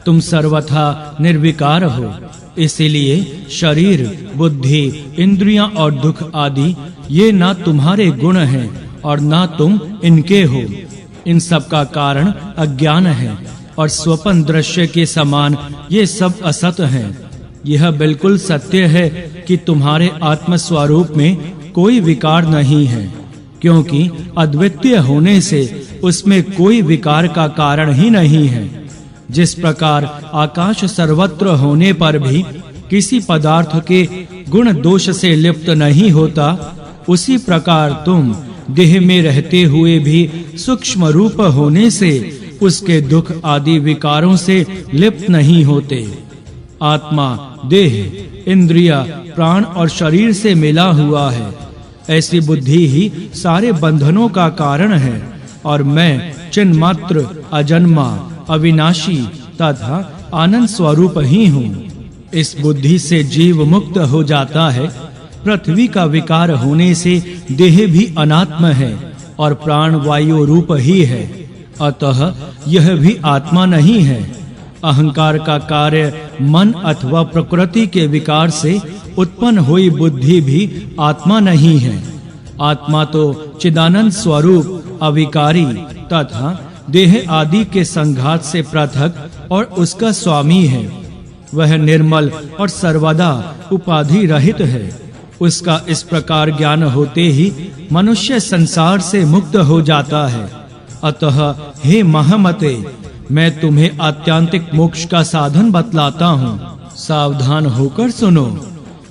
तुम सर्वथा निर्विकार हो। इसीलिए शरीर, बुद्धि, इंद्रियां और दुख आदि ये ना तुम्हारे गुण हैं और ना तुम इनके हो। इन सब का कारण अज्ञान है और स्वप्न दृश्य के समान ये सब असत हैं। यह बिल्कुल सत्य है कि तुम्हारे आत्म स्वरूप में कोई विकार नहीं है, क्योंकि अद्वितीय होने से उसमें कोई विकार का कारण ही नहीं है। जिस प्रकार आकाश सर्वत्र होने पर भी किसी पदार्थ के गुण दोष से लिप्त नहीं होता, उसी प्रकार तुम देह में रहते हुए भी सूक्ष्म रूप होने से उसके दुख आदि विकारों से लिप्त नहीं होते। आत्मा देह, इंद्रिया, प्राण और शरीर से मिला हुआ है। ऐसी बुद्धि ही सारे बंधनों का कारण है और मैं चिन्मात्र, अजन्मा, अविनाशी तथा आनंद स्वरूप ही हूँ। इस बुद्धि से जीव मुक्त हो जाता है। पृथ्वी का विकार होने से देह भी अनात्म है और प्राण वायु रूप ही है, अतः यह भी आत्मा नहीं है। अहंकार का कार्य मन अथवा प्रकृति के विकार से उत्पन्न हुई बुद्धि भी आत्मा नहीं है। आत्मा तो चिदानंद स्वरूप, अविकारी तथा देह आदि के संघात से पृथक और उसका स्वामी है। वह निर्मल और सर्वदा उपाधि रहित है। उसका इस प्रकार ज्ञान होते ही मनुष्य संसार से मुक्त हो जाता है। अतः हे महामते, मैं तुम्हें आत्यांतिक मोक्ष का साधन बतलाता हूँ। सावधान होकर सुनो।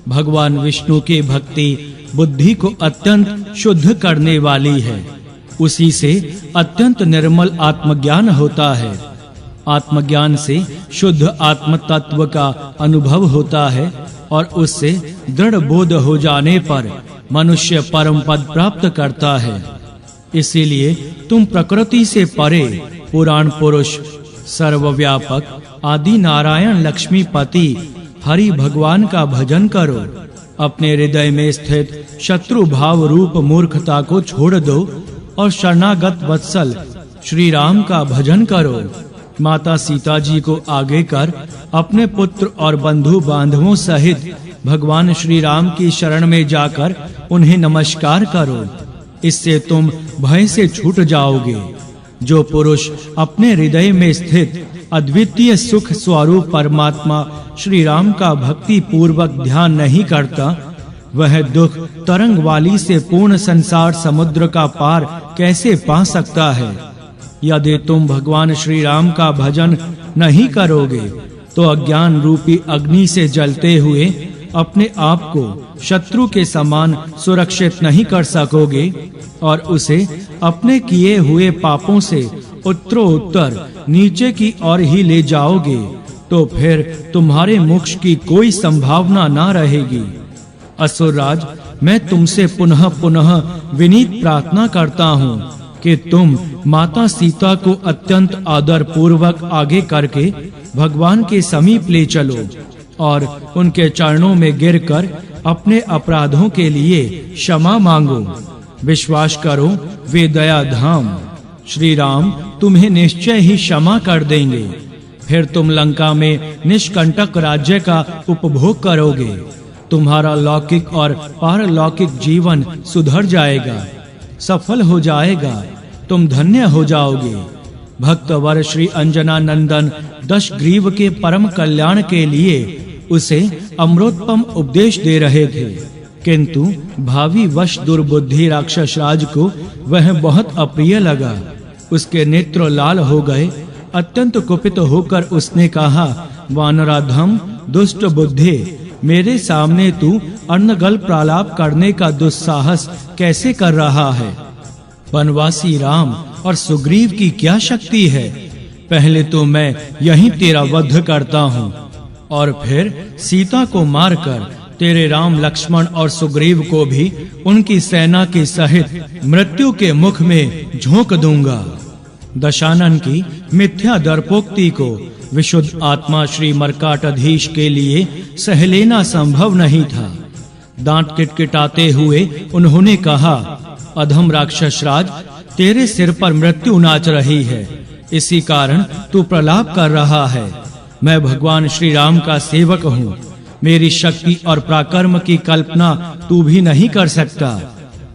भगवान विष्णु की भक्ति बुद्धि को अत्यंत शुद्ध करने वाली है। उसी से अत्यंत निर्मल आत्मज्ञान होता है। आत्मज्ञान से शुद्ध आत्म तत्व का अनुभव होता है और उससे दृढ़ बोध हो जाने पर मनुष्य परम पद प्राप्त करता है। इसीलिए तुम प्रकृति से परे पुराण पुरुष, सर्वव्यापक आदि नारायण लक्ष्मीपति हरि भगवान का भजन करो। अपने हृदय में स्थित शत्रु भाव रूप मूर्खता को छोड़ दो और शरणागत वत्सल श्री राम का भजन करो। माता सीता जी को आगे कर अपने पुत्र और बंधु बांधवों सहित भगवान श्री राम की शरण में जाकर उन्हें नमस्कार करो। इससे तुम भय से छूट जाओगे। जो पुरुष अपने हृदय में स्थित अद्वितीय सुख स्वरूप परमात्मा श्री राम का भक्ति पूर्वक ध्यान नहीं करता, वह दुख तरंग वाली से पूर्ण संसार समुद्र का पार कैसे पा सकता है। यदि तुम भगवान श्री राम का भजन नहीं करोगे तो अज्ञान रूपी अग्नि से जलते हुए अपने आप को शत्रु के समान सुरक्षित नहीं कर सकोगे और उसे अपने किए हुए पापों से उत्तरोत्तर नीचे की ओर ही ले जाओगे, तो फिर तुम्हारे मोक्ष की कोई संभावना ना रहेगी। असुरराज, मैं तुमसे पुनः पुनः विनीत प्रार्थना करता हूँ कि तुम माता सीता को अत्यंत आदर पूर्वक आगे करके भगवान के समीप ले चलो और उनके चरणों में गिरकर अपने अपराधों के लिए क्षमा मांगो। विश्वास करो, वे दया धाम श्री राम तुम्हें निश्चय ही क्षमा कर देंगे। फिर तुम लंका में निष्कंटक राज्य का उपभोग करोगे। तुम्हारा लौकिक और पारलौकिक जीवन सुधर जाएगा, सफल हो जाएगा, तुम धन्य हो जाओगे। भक्तवर श्री अंजना नंदन दशग्रीव के परम कल्याण के लिए उसे अमृतपम उपदेश दे रहे थे, किंतु भावी वश दुर्बुद्धि राक्षस राज को वह बहुत अप्रिय लगा। उसके नेत्र लाल हो गए। अत्यंत कुपित होकर उसने कहा, वानराधम, दुष्ट बुद्धि, मेरे सामने तू अर्णगल प्रलाप करने का दुस्साहस कैसे कर रहा है? वनवासी राम और सुग्रीव की क्या शक्ति है? पहले तो मैं यहीं तेरा वध करता हूँ और फिर सीता को मारकर तेरे राम, लक्ष्मण और सुग्रीव को भी उनकी सेना के सहित मृत्यु के मुख में झोंक दूंगा। दशानन की मिथ्या दर्पोक्ति को विशुद्ध आत्मा श्री मर्काटाधीश के लिए सह लेना संभव नहीं था। दांत किटकिटाते हुए उन्होंने कहा, अधम राक्षस राज, तेरे सिर पर मृत्यु नाच रही है, इसी कारण तू प्रलाप कर रहा है। मैं भगवान श्री राम का सेवक हूँ। मेरी शक्ति और पराक्रम की कल्पना तू भी नहीं कर सकता।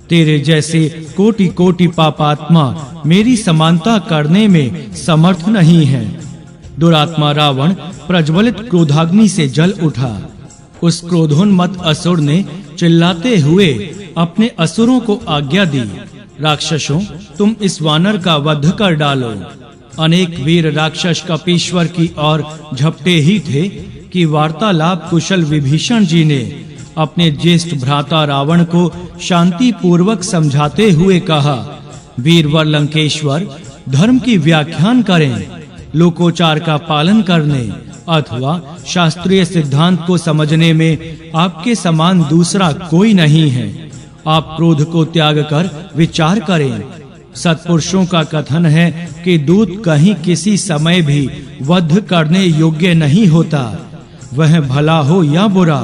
तेरे जैसे कोटि कोटि पापात्मा मेरी समानता करने में समर्थ नहीं है। दुरात्मा रावण प्रज्वलित क्रोधाग्नि से जल उठा। उस क्रोधोन्मत्त असुर ने चिल्लाते हुए अपने असुरों को आज्ञा दी, राक्षसों, तुम इस वानर का वध कर डालो। अनेक वीर राक्षस कपीश्वर की ओर झपटे ही थे कि वार्तालाप कुशल विभीषण जी ने अपने ज्येष्ठ भ्राता रावण को शांति पूर्वक समझाते हुए कहा, वीरवर लंकेश्वर, धर्म की व्याख्यान करें, लोकोचार का पालन करने अथवा शास्त्रीय सिद्धांत को समझने में आपके समान दूसरा कोई नहीं है। आप क्रोध को त्याग कर विचार करें। सत्पुरुषों का कथन है कि दूत कहीं किसी समय भी वध करने योग्य नहीं होता। वह भला हो या बुरा,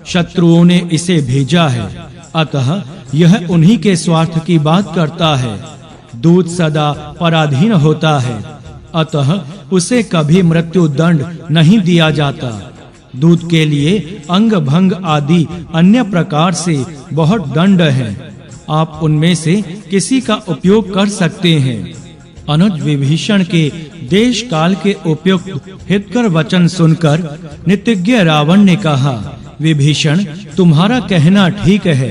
शत्रुओं ने इसे भेजा है, अतः यह उन्हीं के स्वार्थ की बात करता है। दूत सदा पराधीन होता है, अतः उसे कभी मृत्यु दंड नहीं दिया जाता। दूत के लिए अंग भंग आदि अन्य प्रकार से बहुत दंड हैं। आप उनमें से किसी का उपयोग कर सकते हैं। अनुज विभीषण के देश काल के उपयुक्त हितकर वचन सुनकर नितिज्ञ रावण ने कहा, विभीषण, तुम्हारा कहना ठीक है,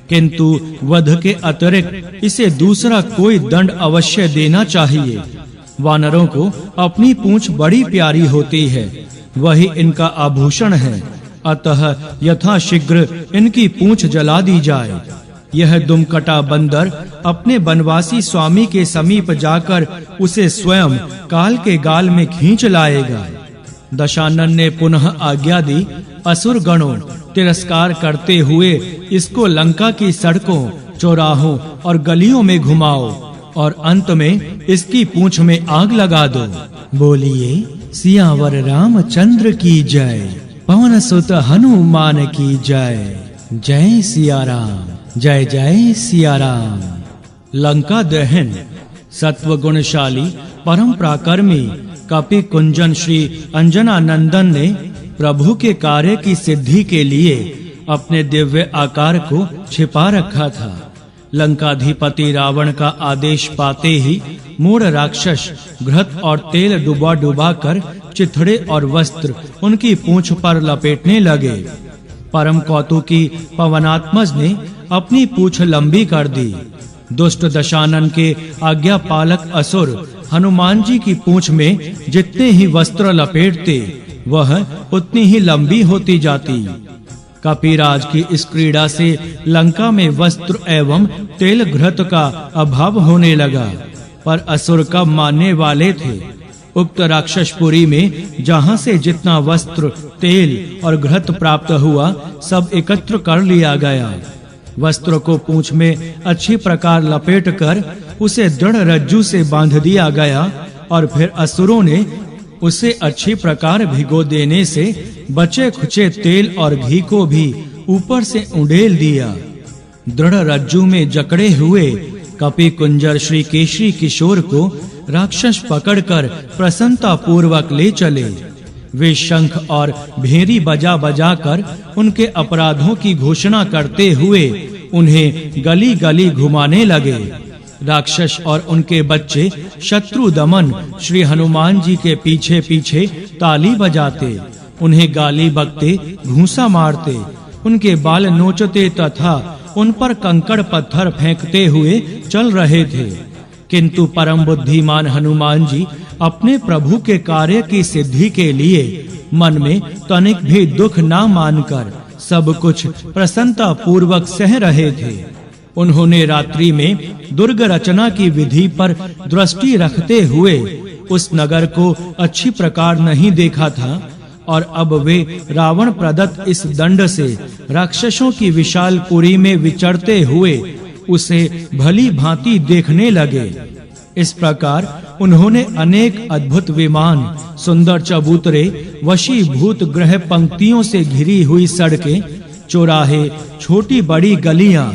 किंतु वध के अतिरिक्त इसे दूसरा कोई दंड अवश्य देना चाहिए। वानरों को अपनी पूंछ बड़ी प्यारी होती है, वही इनका आभूषण है, अतः यथाशीघ्र इनकी पूंछ जला दी जाए। यह दुमकटा बंदर अपने बनवासी स्वामी के समीप जाकर उसे स्वयं काल के गाल में खींच लाएगा। दशानन ने पुनः आज्ञा दी, असुर गणों, तिरस्कार करते हुए इसको लंका की सड़कों, चौराहों और गलियों में घुमाओ और अंत में इसकी पूंछ में आग लगा दो। बोलिए सियावर रामचंद्र की जय, पवन सुत हनुमान की जय। जय सिया राम, जय जय सिया राम। लंका दहन। सत्व गुणशाली परम पराक्रमी कपि कुंजन श्री अंजना नंदन ने प्रभु के कार्य की सिद्धि के लिए अपने दिव्य आकार को छिपा रखा था। लंकाधिपति रावण का आदेश पाते ही मूढ़ राक्षस घृत और तेल डुबा डुबा कर चिथड़े और वस्त्र उनकी पूंछ पर लपेटने लगे। परम कौतुकी पवनात्मज ने अपनी पूंछ लंबी कर दी। दुष्ट दशानन के आज्ञा पालक असुर हनुमान जी की पूंछ में जितने ही वस्त्र लपेटते, वह उतनी ही लंबी होती जाती। कपिराज की इस क्रीड़ा से लंका में वस्त्र एवं तेल घृत का अभाव होने लगा, पर असुर कब मानने वाले थे। उक्त राक्षसपुरी में जहाँ से जितना वस्त्र, तेल और घृत प्राप्त हुआ, सब एकत्र कर लिया गया। वस्त्र को पूंछ में अच्छी प्रकार लपेटकर उसे दृढ़ रज्जू से बांध दिया गया और फिर असुरों ने उसे अच्छी प्रकार भिगो देने से बचे खुचे तेल और घी को भी ऊपर से उंडेल दिया। दृढ़ रज्जू में जकड़े हुए कपि कुंजर श्री केशरी किशोर को राक्षस पकड़कर प्रसन्नता पूर्वक ले चले। वे शंख और भेरी बजा बजा कर उनके अपराधों की घोषणा करते हुए उन्हें गली गली घुमाने लगे। राक्षस और उनके बच्चे शत्रु दमन श्री हनुमान जी के पीछे पीछे ताली बजाते, उन्हें गाली बकते, घूंसा मारते, उनके बाल नोचते तथा उन पर कंकड़ पत्थर फेंकते हुए चल रहे थे। किंतु परम बुद्धिमान हनुमान जी अपने प्रभु के कार्य की सिद्धि के लिए मन में तनिक भी दुख न मानकर सब कुछ प्रसन्नता पूर्वक सह रहे थे। उन्होंने रात्रि में दुर्ग रचना की विधि पर दृष्टि रखते हुए उस नगर को अच्छी प्रकार नहीं देखा था और अब वे रावण प्रदत्त इस दंड से राक्षसों की विशाल पुरी में विचरते हुए उसे भली भांति देखने लगे। इस प्रकार उन्होंने अनेक अद्भुत विमान, सुंदर चबूतरे, वशीभूत गृह पंक्तियों से घिरी हुई सड़कें, चौराहे, छोटी बड़ी गलियां,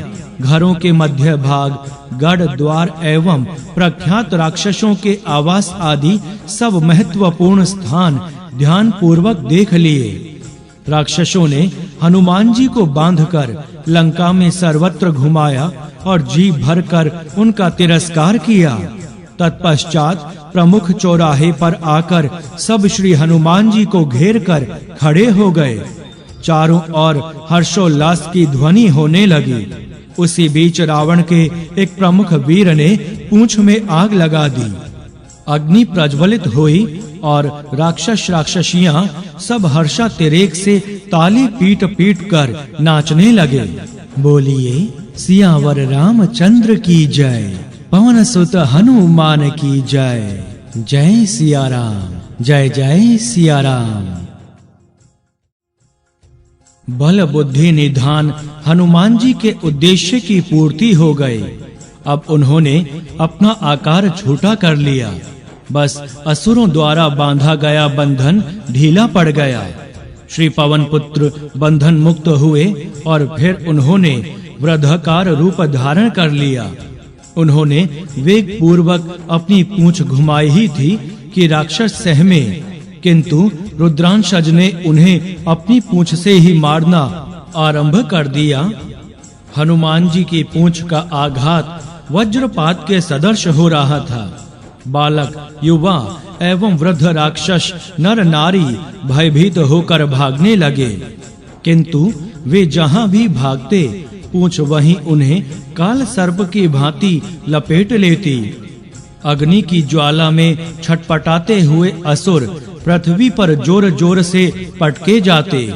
घरों के मध्य भाग, गढ़ द्वार एवं प्रख्यात राक्षसों के आवास आदि सब महत्वपूर्ण स्थान ध्यान पूर्वक देख लिए। राक्षसों ने हनुमान जी को बांधकर लंका में सर्वत्र घुमाया और जी भरकर उनका तिरस्कार किया। तत्पश्चात प्रमुख चौराहे पर आकर सब श्री हनुमान जी को घेर कर खड़े हो गए। चारों ओर हर्षोल्लास की ध्वनि होने लगी। उसी बीच रावण के एक प्रमुख वीर ने पूंछ में आग लगा दी। अग्नि प्रज्वलित हुई और राक्षस राक्षसियां सब हर्षातिरेक से ताली पीट पीट कर नाचने लगे। बोलिए सियावर रामचंद्र की जय, पवन सुत हनुमान की जय। जय सिया राम, जय जय सिया राम। बल बुद्धि निधान हनुमान जी के उद्देश्य की पूर्ति हो गई। अब उन्होंने अपना आकार छोटा कर लिया। बस असुरों द्वारा बांधा गया बंधन ढीला पड़ गया। श्री पवन पुत्र बंधन मुक्त हुए और फिर उन्होंने वृद्धकार रूप धारण कर लिया। उन्होंने वेग पूर्वक अपनी पूंछ घुमाई ही थी कि राक्षस सहमे, किंतु रुद्रांशज ने उन्हें अपनी पूंछ से ही मारना आरंभ कर दिया। हनुमान जी की पूंछ का आघात वज्रपात के सदृश हो रहा था। बालक, युवा एवं वृद्ध राक्षस नर नारी भयभीत होकर भागने लगे, किंतु वे जहां भी भागते पूंछ वहीं उन्हें काल सर्प की भांति लपेट लेती। अग्नि की ज्वाला में छटपटाते हुए असुर पृथ्वी पर जोर जोर से पटके जाते,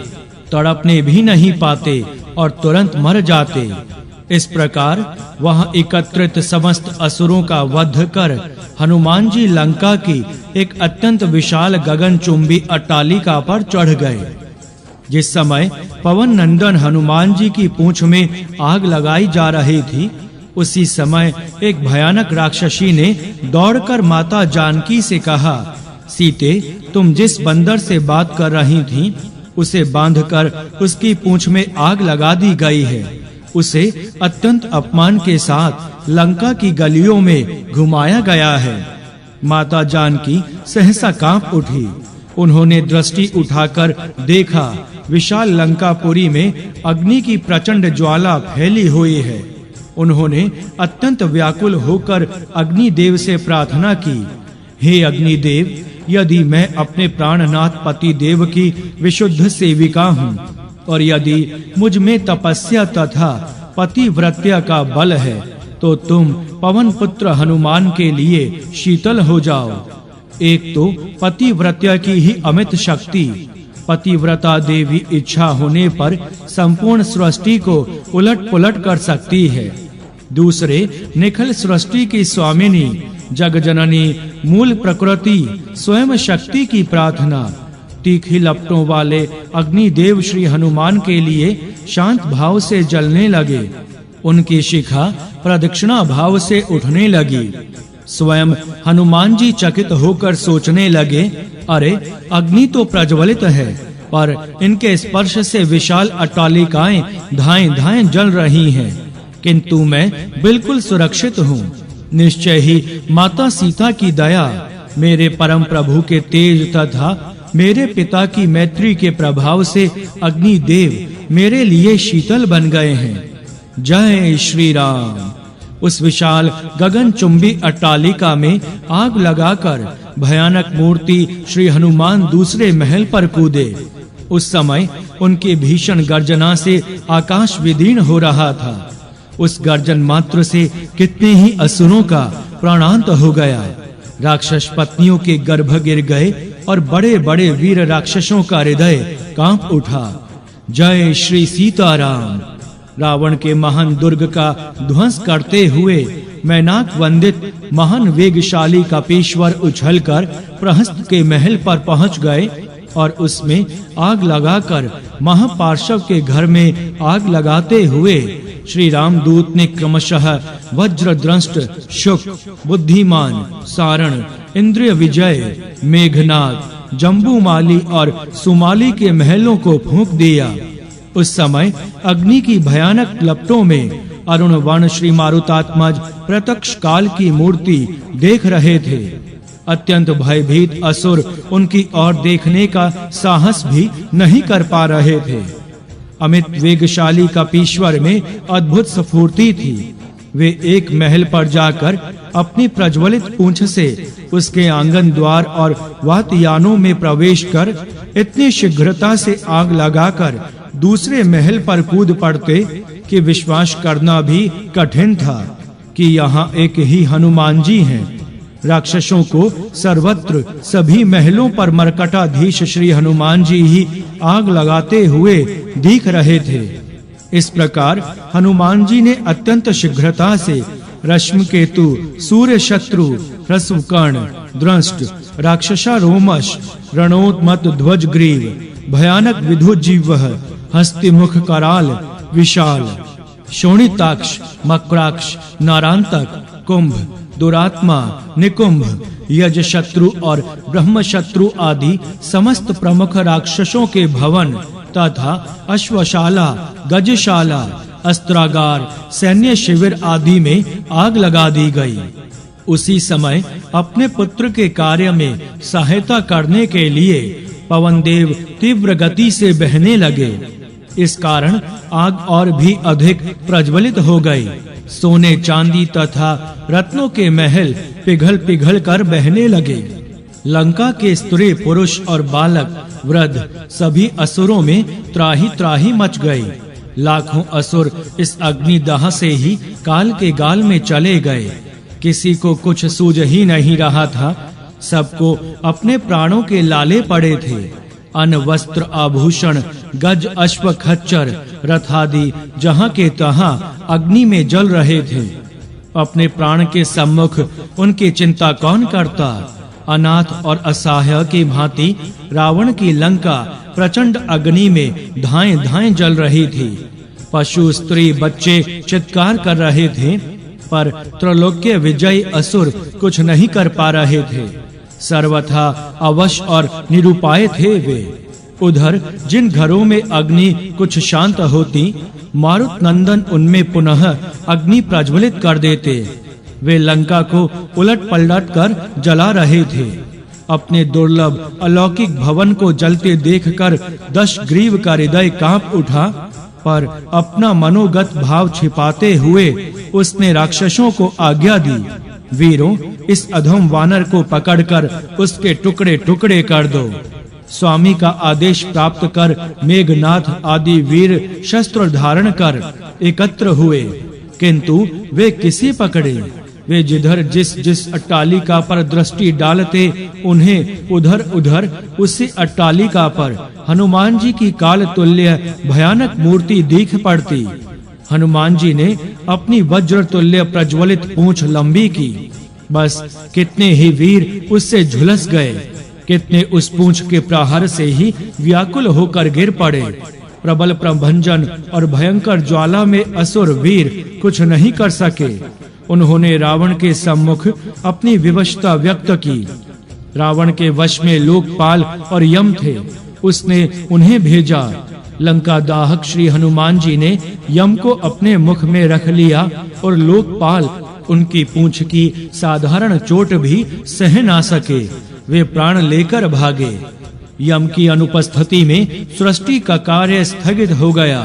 तड़पने भी नहीं पाते और तुरंत मर जाते। इस प्रकार वहां एकत्रित समस्त असुरों का वध कर हनुमान जी लंका की एक अत्यंत विशाल गगनचुंबी अट्टालिका पर चढ़ गए। जिस समय पवन नंदन हनुमान जी की पूंछ में आग लगाई जा रही थी, उसी समय एक भयानक राक्षसी ने दौड़कर माता जानकी से कहा, सीते, तुम जिस बंदर से बात कर रही थीं, उसे बांधकर उसकी पूंछ में आग लगा दी गई है। उसे अत्यंत अपमान के साथ लंका की गलियों में घुमाया गया है। माता जानकी सहसा कांप उठी। उन्होंने दृष्टि उठाकर देखा, विशाल लंकापुरी में अग्नि की प्रचंड ज्वाला फैली हुई है। उन्होंने अत्यंत व्याकुल होकर अग्निदेव से प्रार्थना की, हे अग्निदेव, यदि मैं अपने प्राणनाथ पति देव की विशुद्ध सेविका हूँ और यदि मुझ में तपस्या तथा पतिव्रत्या का बल है, तो तुम पवन पुत्र हनुमान के लिए शीतल हो जाओ। एक तो पतिव्रत्या की ही अमित शक्ति, पतिव्रता देवी इच्छा होने पर संपूर्ण सृष्टि को उलट-पुलट कर सकती है। दूसरे, निखिल सृष्टि की स्वामिनी जगजननी मूल प्रकृति स्वयं शक्ति की प्रार्थना। तीखी लपटों वाले अग्निदेव श्री हनुमान के लिए शांत भाव से जलने लगे। उनकी शिखा प्रदक्षिणा भाव से उठने लगी। स्वयं हनुमान जी चकित होकर सोचने लगे, अरे अग्नि तो प्रज्वलित है, पर इनके स्पर्श से विशाल अट्टालिकाएं धाएं-धाएं जल रही हैं, किंतु मैं बिल्कुल सुरक्षित हूँ। निश्चय ही माता सीता की दया, मेरे परम प्रभु के तेज तथा मेरे पिता की मैत्री के प्रभाव से अग्निदेव मेरे लिए शीतल बन गए हैं। जय श्री राम। उस विशाल गगनचुंबी अट्टालिका में आग लगाकर भयानक मूर्ति श्री हनुमान दूसरे महल पर कूदे। उस समय उनकी भीषण गर्जना से आकाश विदीर्ण हो रहा था। उस गर्जन मात्र से कितने ही असुरों का प्राणांत हो गया। राक्षस पत्नियों के गर्भ गिर गए और बड़े-बड़े वीर राक्षसों का हृदय कांप उठा। जय श्री सीताराम। रावण के महान दुर्ग का ध्वंस करते हुए मैनाक वंदित महान वेगशाली कपीश्वर उछलकर प्रहस्त के महल पर पहुंच गए और उसमें आग लगाकर महापार्श्व के घर में आग लगाते हुए श्री रामदूत ने क्रमशः वज्रद्रष्ट, शुक, बुद्धिमान, सारण, इंद्रिय विजय, मेघनाद, जम्बूमाली और सुमाली के महलों को फूंक दिया। उस समय अग्नि की भयानक लपटों में अरुण वर्ण श्री मारुतात्मज प्रत्यक्ष काल की मूर्ति देख रहे थे। अत्यंत भयभीत असुर उनकी ओर देखने का साहस भी नहीं कर पा रहे थे। अमित वेगशाली कपीश्वर में अद्भुत स्फूर्ति थी। वे एक महल पर जाकर अपनी प्रज्वलित पूंछ से उसके आंगन द्वार और वातयानों में प्रवेश कर इतनी शीघ्रता से आग लगाकर दूसरे महल पर कूद पड़ते कि विश्वास करना भी कठिन था कि यहाँ एक ही हनुमान जी हैं। राक्षसों को सर्वत्र सभी महलों पर मरकटाधीश श्री हनुमान जी ही आग लगाते हुए दिख रहे थे। इस प्रकार हनुमान जी ने अत्यंत शीघ्रता से रश्मिकेतु, सूर्य शत्रु, रसवकर्ण, दृष्ट, राक्षसा रोमश, रणोत्मत ध्वजग्रीव, भयानक विधुजीवः, हस्तिमुख कराल, विशाल, शोणिताक्ष, मकराक्ष, नारांतक, कुंभ, दुरात्मा, निकुंभ, यज शत्रु और ब्रह्म शत्रु आदि समस्त प्रमुख राक्षसों के भवन तथा अश्वशाला, गजशाला, अस्त्रागार, सैन्य शिविर आदि में आग लगा दी गई। उसी समय अपने पुत्र के कार्य में सहायता करने के लिए पवनदेव तीव्र गति से बहने लगे। इस कारण आग और भी अधिक प्रज्वलित हो गई। सोने चांदी तथा रत्नों के महल पिघल कर बहने लगे। लंका के स्त्री पुरुष और बालक वृद्ध सभी असुरों में त्राही त्राही मच गई। लाखों असुर इस अग्निदाह से ही काल के गाल में चले गए। किसी को कुछ सूझ ही नहीं रहा था। सबको अपने प्राणों के लाले पड़े थे। अन्न वस्त्र आभूषण, गज अश्व खच्चर रथादि जहाँ के तहाँ अग्नि में जल रहे थे। अपने प्राण के सम्मुख उनकी चिंता कौन करता। अनाथ और असहाय की भांति रावण की लंका प्रचंड अग्नि में धाएं-धाएं जल रही थी। पशु, स्त्री, बच्चे चित्कार कर रहे थे, पर त्रैलोक्य विजयी असुर कुछ नहीं कर पा रहे थे। सर्वथा अवश और निरुपाय थे वे। उधर जिन घरों में अग्नि कुछ शांत होती, मारुत नंदन उनमें पुनः अग्नि प्रज्वलित कर देते। वे लंका को उलट-पलट कर जला रहे थे। अपने दुर्लभ अलौकिक भवन को जलते देखकर दशग्रीव का हृदय कांप उठा, पर अपना मनोगत भाव छिपाते हुए उसने राक्षसों को आज्ञा दी, वीरों, इस अधम वानर को पकड़कर उसके टुकड़े-टुकड़े कर दो। स्वामी का आदेश प्राप्त कर मेघनाथ आदि वीर शस्त्र धारण कर एकत्र हुए, किंतु वे किसे पकड़े। वे जिधर जिस अट्टालिका पर दृष्टि डालते, उन्हें उधर उसी अट्टालिका पर हनुमान जी की काल तुल्य भयानक मूर्ति दिख पड़ती। हनुमान जी ने अपनी वज्र तुल्य प्रज्वलित पूंछ लंबी की। बस कितने ही वीर उससे झुलस गए। कितने उस पूंछ के प्रहार से ही व्याकुल होकर गिर पड़े। प्रबल प्रभंजन और भयंकर ज्वाला में असुर वीर कुछ नहीं कर सके। उन्होंने रावण के सम्मुख अपनी विवशता व्यक्त की। रावण के वश में लोकपाल और यम थे। उसने उन्हें भेजा। लंका दाहक श्री हनुमान जी ने यम को अपने मुख में रख लिया और लोकपाल उनकी पूंछ की साधारण चोट भी सह ना सके। वे प्राण लेकर भागे। यम की अनुपस्थिति में सृष्टि का कार्य स्थगित हो गया।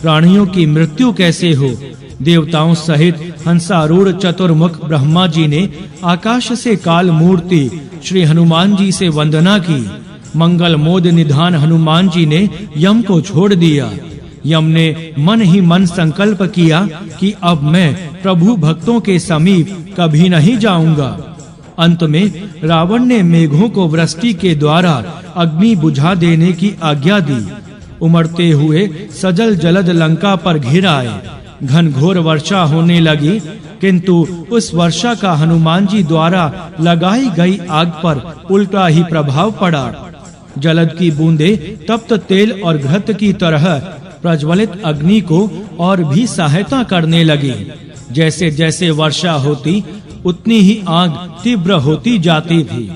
प्राणियों की मृत्यु कैसे हो। देवताओं सहित हंसारूढ़ चतुर्मुख ब्रह्मा जी ने आकाश से काल मूर्ति श्री हनुमान जी से वंदना की। मंगल मोद निधान हनुमान जी ने यम को छोड़ दिया। यम ने मन ही मन संकल्प किया कि अब मैं प्रभु भक्तों के समीप कभी नहीं जाऊंगा। अंत में रावण ने मेघों को वृष्टि के द्वारा अग्नि बुझा देने की आज्ञा दी। उमड़ते हुए सजल जलद लंका पर घिर आए। घनघोर वर्षा होने लगी, किंतु उस वर्षा का हनुमान जी द्वारा लगाई गई आग पर उल्टा ही प्रभाव पड़ा। जलद की बूंदें तप्त तेल और घृत की तरह प्रज्वलित अग्नि को और भी सहायता करने लगी। जैसे जैसे वर्षा होती, उतनी ही आग तीव्र होती जाती थी।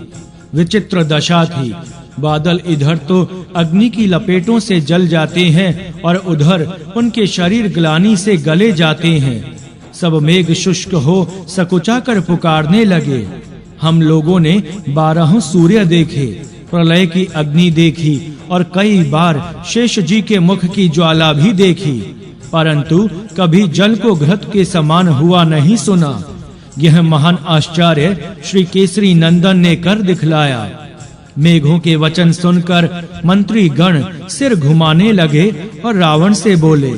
विचित्र दशा थी। बादल इधर तो अग्नि की लपेटों से जल जाते हैं और उधर उनके शरीर ग्लानि से गले जाते हैं। सब मेघ शुष्क हो सकुचा कर पुकारने लगे, हम लोगों ने 12 सूर्य देखे, प्रलय की अग्नि देखी और कई बार शेष जी के मुख की ज्वाला भी देखी, परंतु कभी जल को घृत के समान हुआ नहीं सुना। यह महान आश्चर्य श्री केसरी नंदन ने कर दिखलाया। मेघों के वचन सुनकर मंत्री गण सिर घुमाने लगे और रावण से बोले,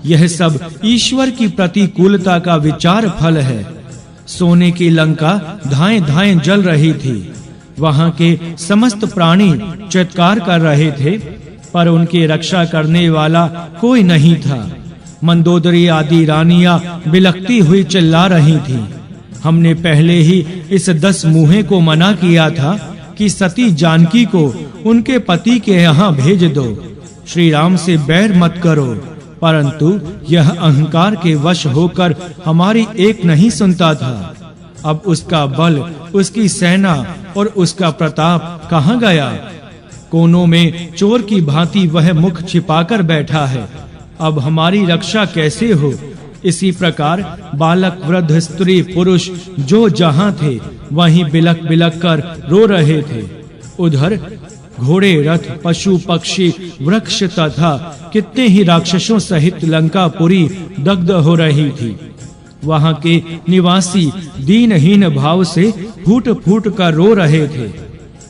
यह सब ईश्वर की प्रतिकूलता का विचार फल है। सोने की लंका धाएं-धाएं जल रही थी। वहां के समस्त प्राणी चित्कार कर रहे थे, पर उनकी रक्षा करने वाला कोई नहीं था। मंदोदरी आदि रानियां बिलखती हुई चिल्ला रही थीं। हमने पहले ही इस 10 मुँहे को मना किया था कि सती जानकी को उनके पति के यहाँ भेज दो, श्री राम से बैर मत करो, परंतु यह अहंकार के वश होकर हमारी एक नहीं सुनता था। अब उसका बल, उसकी सेना और उसका प्रताप कहाँ गया? कोनों में चोर की भांति वह मुख छिपाकर बैठा है। अब हमारी रक्षा कैसे हो? इसी प्रकार बालक, वृद्ध, स्त्री, पुरुष जो जहां थे वहीं बिलक बिलक कर रो रहे थे। उधर घोड़े, रथ, पशु, पक्षी, वृक्ष तथा कितने ही राक्षसों सहित लंकापुरी दग्ध हो रही थी। वहां के निवासी दीनहीन भाव से फूट-फूट कर रो रहे थे।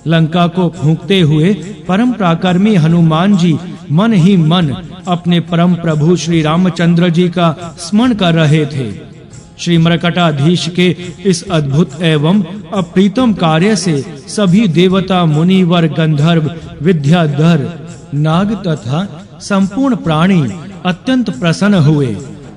लंका को फूंकते हुए परम पराक्रमी हनुमान जी मन ही मन अपने परम प्रभु श्री रामचंद्र जी का स्मरण कर रहे थे। श्री मरकटाधीश के इस अद्भुत एवं अप्रीतम कार्य से सभी देवता, मुनिवर, गंधर्व, विद्याधर, नाग तथा संपूर्ण प्राणी अत्यंत प्रसन्न हुए।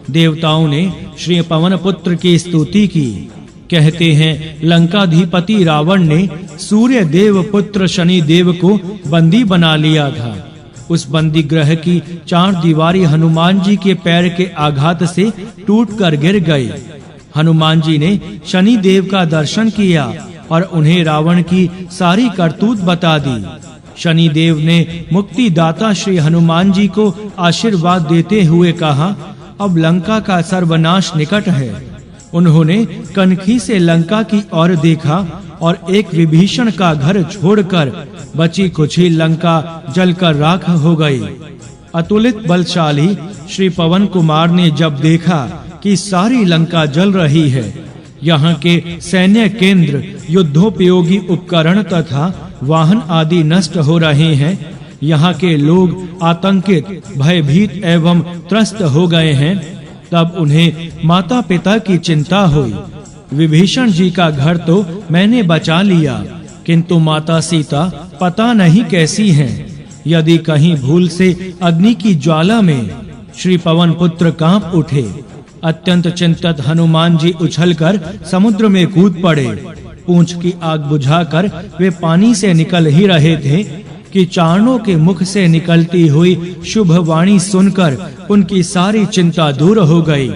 देवताओं ने श्री पवन पुत्र की स्तुति की। कहते हैं, लंकाधिपति रावण ने सूर्य देव पुत्र शनि देव को बंदी बना लिया था। उस बंदी ग्रह की 4 दीवारी हनुमान जी के पैर के आघात से टूटकर गिर गई। हनुमान जी ने शनि देव का दर्शन किया और उन्हें रावण की सारी करतूत बता दी। शनि देव ने मुक्तिदाता श्री हनुमान जी को आशीर्वाद देते हुए कहा, अब लंका का सर्वनाश निकट है। उन्होंने कनखी से लंका की ओर देखा और एक विभीषण का घर छोड़कर बची कुछ ही लंका जलकर राख हो गई। अतुलित बलशाली श्री पवन कुमार ने जब देखा कि सारी लंका जल रही है, यहाँ के सैन्य केंद्र, युद्धोपयोगी उपकरण तथा वाहन आदि नष्ट हो रहे हैं, यहाँ के लोग आतंकित, भयभीत एवं त्रस्त हो गए हैं, तब उन्हें माता पिता की चिंता हुई। विभीषण जी का घर तो मैंने बचा लिया, किंतु माता सीता पता नहीं कैसी हैं। यदि कहीं भूल से अग्नि की ज्वाला में श्री पवन पुत्र कांप उठे। अत्यंत चिंतित हनुमान जी उछलकर समुद्र में कूद पड़े। पूंछ की आग बुझाकर वे पानी से निकल ही रहे थे कि चारणों के मुख से निकलती हुई शुभ वाणी सुनकर उनकी सारी चिंता दूर हो गई।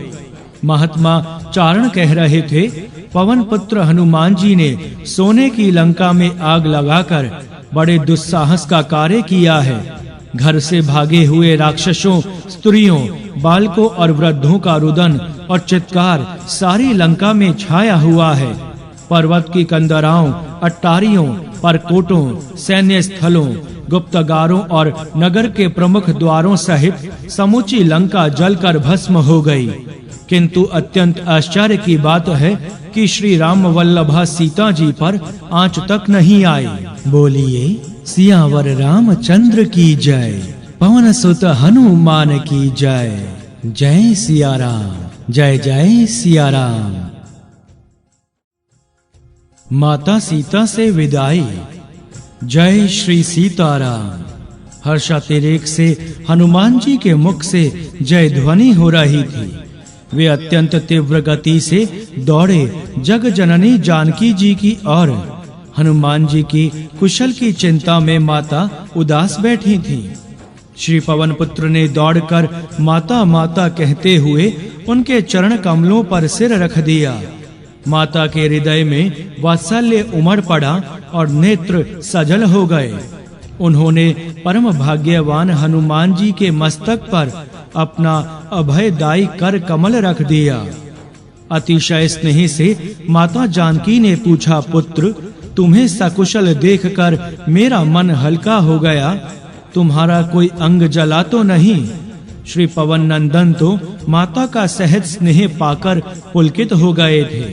महात्मा चारण कह रहे थे, पवन पुत्र हनुमान जी ने सोने की लंका में आग लगाकर बड़े दुस्साहस का कार्य किया है। घर से भागे हुए राक्षसों, स्त्रियों, बालकों और वृद्धों का रुदन और चित्कार सारी लंका में छाया हुआ है। पर्वत की कंदराओं, अट्टारियों, परकोटों, सैन्य स्थलों, गुप्तगारों और नगर के प्रमुख द्वारों सहित समूची लंका जलकर भस्म हो गई। किंतु अत्यंत आश्चर्य की बात है कि श्री राम वल्लभा सीता जी पर आंच तक नहीं आई। बोलिए सियावर रामचंद्र की जय, पवन सुत हनुमान की जय। जय सिया राम, जय जय सिया राम। माता सीता से विदाई। जय श्री सीताराम। हर्षातिरेक से हनुमान जी के मुख से जय ध्वनि हो रही थी। वे अत्यंत तीव्र गति से दौड़े जग जननी जानकी जी की ओर। हनुमान जी की कुशल की चिंता में माता उदास बैठी थी। श्री पवन पुत्र ने दौड़कर माता माता कहते हुए उनके चरण कमलों पर सिर रख दिया। माता के हृदय में वात्सल्य उमड़ पड़ा और नेत्र सजल हो गए। उन्होंने परम भाग्यवान हनुमान जी के मस्तक पर अपना अभयदायी कर कमल रख दिया। अतिशय स्नेह से माता जानकी ने पूछा, पुत्र तुम्हें सकुशल देखकर मेरा मन हल्का हो गया। तुम्हारा कोई अंग जला तो नहीं? श्री पवन नंदन तो माता का सहज स्नेह पाकर पुलकित हो गए थे।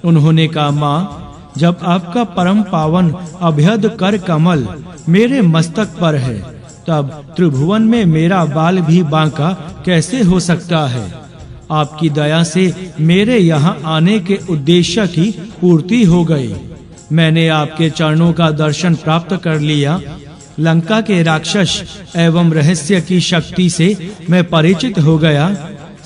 उन्होंने कहा, माँ, जब आपका परम पावन अभयद कर कमल मेरे मस्तक पर है, तब त्रिभुवन में मेरा बाल भी बांका कैसे हो सकता है? आपकी दया से मेरे यहाँ आने के उद्देश्य की पूर्ति हो गई। मैंने आपके चरणों का दर्शन प्राप्त कर लिया। लंका के राक्षस एवं रहस्य की शक्ति से मैं परिचित हो गया।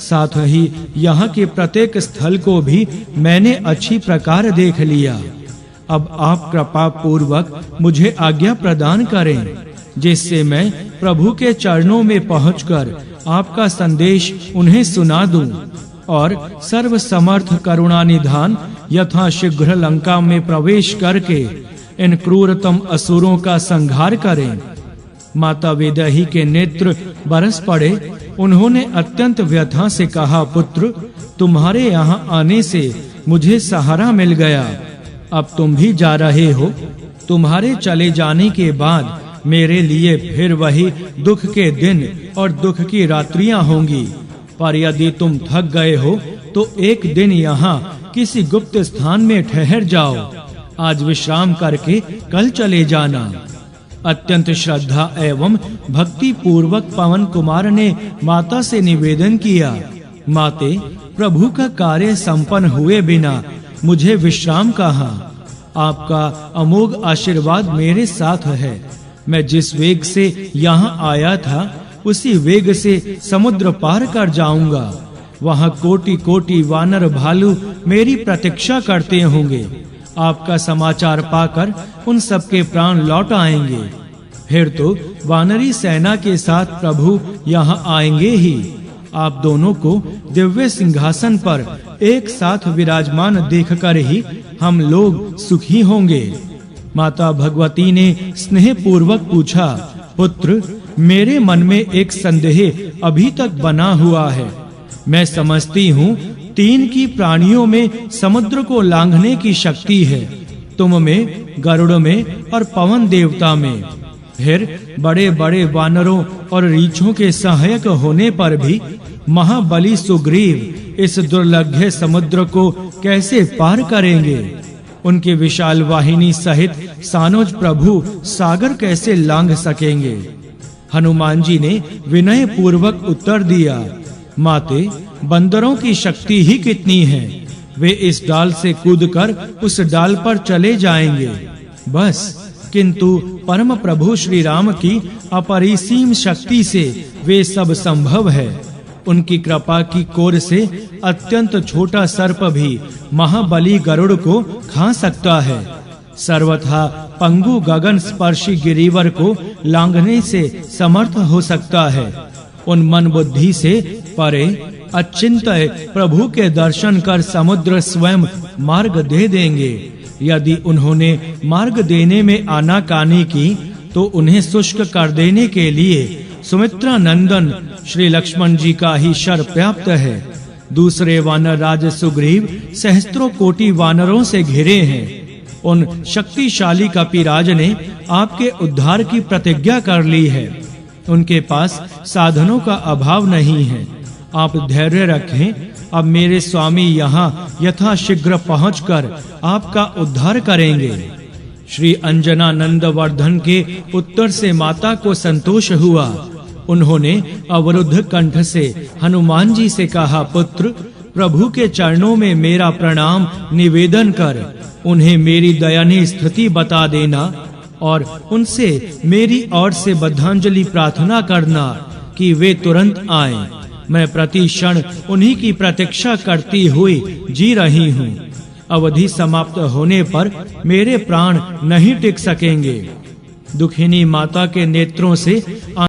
साथ ही यहाँ के प्रत्येक स्थल को भी मैंने अच्छी प्रकार देख लिया। अब आप कृपा पूर्वक मुझे आज्ञा प्रदान करें, जिससे मैं प्रभु के चरणों में पहुंचकर आपका संदेश उन्हें सुना दूं और सर्व समर्थ करुणा निधान यथाशीघ्र लंका में प्रवेश करके इन क्रूरतम असुरों का संहार करें। माता वैदेही के नेत्र बरस पड़े। उन्होंने अत्यंत व्यथा से कहा, पुत्र तुम्हारे यहाँ आने से मुझे सहारा मिल गया। अब तुम भी जा रहे हो। तुम्हारे चले जाने के बाद मेरे लिए फिर वही दुख के दिन और दुख की रात्रियां होंगी। पर यदि तुम थक गए हो तो एक दिन यहाँ किसी गुप्त स्थान में ठहर जाओ। आज विश्राम करके कल चले जाना। अत्यंत श्रद्धा एवं भक्ति पूर्वक पवन कुमार ने माता से निवेदन किया, माते, प्रभु का कार्य संपन्न हुए बिना मुझे विश्राम कहाँ? आपका अमोघ आशीर्वाद मेरे साथ है। मैं जिस वेग से यहाँ आया था उसी वेग से समुद्र पार कर जाऊंगा। वहाँ कोटि कोटि वानर भालू मेरी प्रतीक्षा करते होंगे। आपका समाचार पाकर उन सबके प्राण लौट आएंगे। फिर तो वानरी सेना के साथ प्रभु यहाँ आएंगे ही। आप दोनों को दिव्य सिंहासन पर एक साथ विराजमान देखकर ही हम लोग सुखी होंगे। माता भगवती ने स्नेह पूर्वक पूछा, पुत्र मेरे मन में एक संदेह अभी तक बना हुआ है। मैं समझती हूँ तीन की प्राणियों में समुद्र को लांघने की शक्ति है, तुम में, गरुड़ में और पवन देवता में। फिर बड़े बड़े वानरों और रीछों के सहायक होने पर भी महाबली सुग्रीव इस दुर्लभ समुद्र को कैसे पार करेंगे? उनके विशाल वाहिनी सहित सानोज प्रभु सागर कैसे लांघ सकेंगे? हनुमान जी ने विनय पूर्वक उत्तर दिया, माते, बंदरों की शक्ति ही कितनी है। वे इस डाल से कूदकर उस डाल पर चले जाएंगे, बस। किंतु परम प्रभु श्री राम की अपरिसीम शक्ति से वे सब संभव है। उनकी कृपा की कोर से अत्यंत छोटा सर्प भी महाबली गरुड़ को खा सकता है। सर्वथा पंगु गगन स्पर्शी गिरिवर को लांघने से समर्थ हो सकता है। उन मन बुद्धि से परे अचिंत्य प्रभु के दर्शन कर समुद्र स्वयं मार्ग दे देंगे। यदि उन्होंने मार्ग देने में आनाकानी की तो उन्हें शुष्क कर देने के लिए सुमित्रा नंदन श्री लक्ष्मण जी का ही शर पर्याप्त है। दूसरे वानर राज सुग्रीव सहस्त्रों कोटि वानरों से घिरे हैं। उन शक्तिशाली कपिराज ने आपके उद्धार की प्रतिज्ञा कर ली है। उनके पास साधनों का अभाव नहीं है। आप धैर्य रखें। अब मेरे स्वामी यहाँ यथाशीघ्र पहुंचकर आपका उद्धार करेंगे। श्री अंजना नंदवर्धन के उत्तर से माता को संतोष हुआ। उन्होंने अवरुद्ध कंठ से हनुमान जी से कहा, पुत्र, प्रभु के चरणों में मेरा प्रणाम निवेदन कर उन्हें मेरी दयनीय स्थिति बता देना और उनसे मेरी ओर से बद्धांजलि प्रार्थना करना कि वे तुरंत आएं। मैं प्रति क्षण उन्हीं की प्रतीक्षा करती हुई जी रही हूँ। अवधि समाप्त होने पर मेरे प्राण नहीं टिक सकेंगे। दुखिनी माता के नेत्रों से